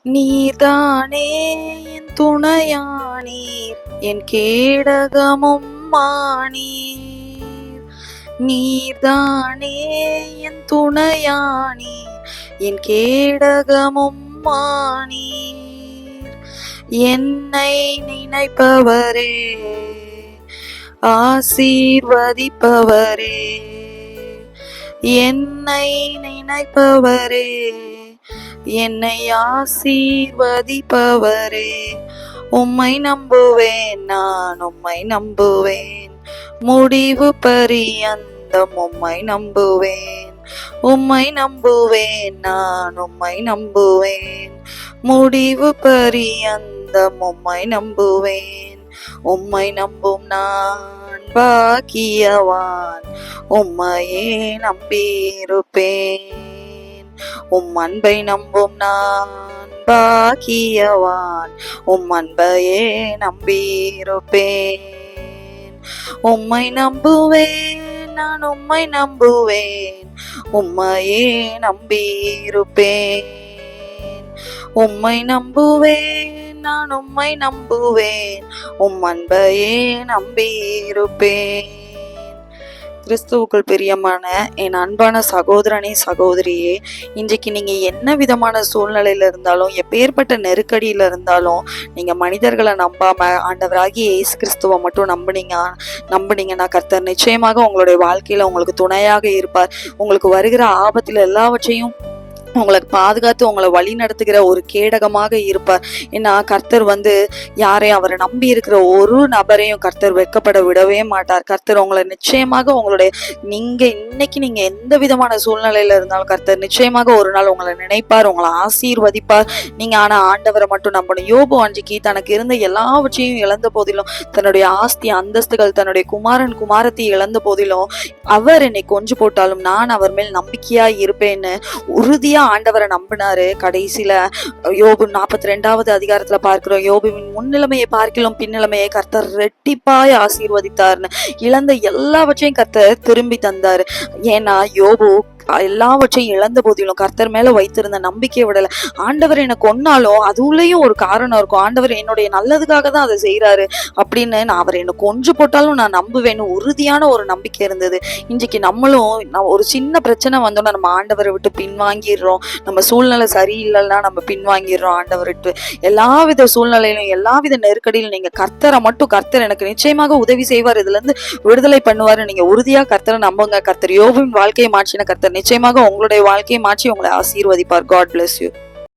நீர்தானே என் துணையானீர், என் கேடகமும் மானீர். நீர்தானே என் துணையானீர், என் கேடகமும் மானீர். என்னை நினைப்பவரே, ஆசீர்வதிப்பவரே, என்னை நினைப்பவரே, என்னை ஆசீர்வதிப்பவரே. உம்மை நம்புவேன், நான் உம்மை நம்புவேன், முடிவு பரியந்தம் உம்மை நம்புவேன். உம்மை நம்புவேன், நான் உம்மை நம்புவேன், முடிவு பரியந்தம் உம்மை நம்புவேன். உம்மை நம்பும் நான் பாக்கியவான், உம்மையே நம்பியிருப்பேன். உம் அன்பை நம்பும் நான் பாக்கியவான், உம் அன்பையே நம்பியிருப்பேன். உம்மை நம்புவேன், நான் உம்மை நம்புவேன், உம்மையே நம்பியிருப்பேன். உம்மை நம்புவேன், நான் உம்மை நம்புவேன், உம் அன்பையே நம்பியிருப்பேன். கிறிஸ்துவுக்குள் பிரியமான என் அன்பான சகோதரனே சகோதரியே, இன்றைக்கு நீங்க என்ன விதமான சூழ்நிலையில இருந்தாலும், எப்பேற்பட்ட நெருக்கடியில இருந்தாலும், நீங்க மனிதர்களை நம்பாம ஆண்டவராகிய இயேசு கிறிஸ்துவை மட்டும் நம்புனீங்கன்னா கர்த்தர் நிச்சயமாக உங்களுடைய வாழ்க்கையில உங்களுக்கு துணையாக இருப்பார். உங்களுக்கு வருகிற ஆபத்துல எல்லாவற்றையும் உங்களை பாதுகாத்து உங்களை வழி நடத்துகிற ஒரு கேடகமாக இருப்பார். ஏன்னா கர்த்தர் யாரையும் அவரை நம்பி இருக்கிற ஒரு நபரையும் கர்த்தர் வெட்கப்பட விடவே மாட்டார். கர்த்தர் உங்களை நிச்சயமாக இன்னைக்கு நீங்க எந்த விதமான சூழ்நிலையில இருந்தாலும் கர்த்தர் நிச்சயமாக ஒரு நாள் உங்களை நினைப்பார், உங்களை ஆசீர்வதிப்பார். நீங்க ஆனா ஆண்டவரை மட்டும் நம்பணும். யோபு அன்றைக்கு தனக்கு இருந்த எல்லாவற்றையும் இழந்த போதிலும், தன்னுடைய ஆஸ்தி அந்தஸ்துகள், தன்னுடைய குமாரன் குமாரத்தை இழந்த போதிலும், அவர் என்னை கொஞ்சு போட்டாலும் நான் அவர் மேல் நம்பிக்கையா இருப்பேன்னு உறுதியா ஆண்டவரை நம்பினாரு. கடைசியில யோபு 42வது அதிகாரத்துல பார்க்கிறோம், யோபுவின் முன்னிலைமையை பார்க்கலாம் பின்னிலைமையை கர்த்தர் ரெட்டிப்பாய் ஆசீர்வதித்தார்னு. இழந்த எல்லாவற்றையும் கர்த்தர் திரும்பி தந்தாரு. ஏன்னா யோபு எல்லாவற்றையும் இழந்த போதிலும் கர்த்தர் மேல வைத்திருந்த நம்பிக்கையை விடல. ஆண்டவர் எனக்கு கொன்னாலும் அதுலயும் ஒரு காரணம் இருக்கும், ஆண்டவர் என்னுடைய நல்லதுக்காக தான் அதை செய்யறாரு அப்படின்னு நான் அவர் எனக்கு கொஞ்சம் போட்டாலும் நான் நம்புவேன்னு உறுதியான ஒரு நம்பிக்கை இருந்தது. இன்றைக்கு நம்மளும் ஒரு சின்ன பிரச்சனை வந்தோம்னா நம்ம ஆண்டவரை விட்டு பின்வாங்கிடுறோம். நம்ம சூழ்நிலை சரியில்லைன்னா நம்ம பின்வாங்கிடுறோம் ஆண்டவரை விட்டு. எல்லாவித சூழ்நிலையிலும் எல்லாவித நெருக்கடியிலும் நீங்க கர்த்தர் எனக்கு நிச்சயமாக உதவி செய்வார், இதுல இருந்து விடுதலை பண்ணுவாரு. நீங்க உறுதியா கர்த்தரை நம்புங்க. கர்த்தர் யோபுவின் வாழ்க்கையை மாற்றின கர்த்தர் நிச்சயமாக உங்களுடைய வாழ்க்கையை மாற்றி உங்களை ஆசீர்வதிப்பார். God bless you.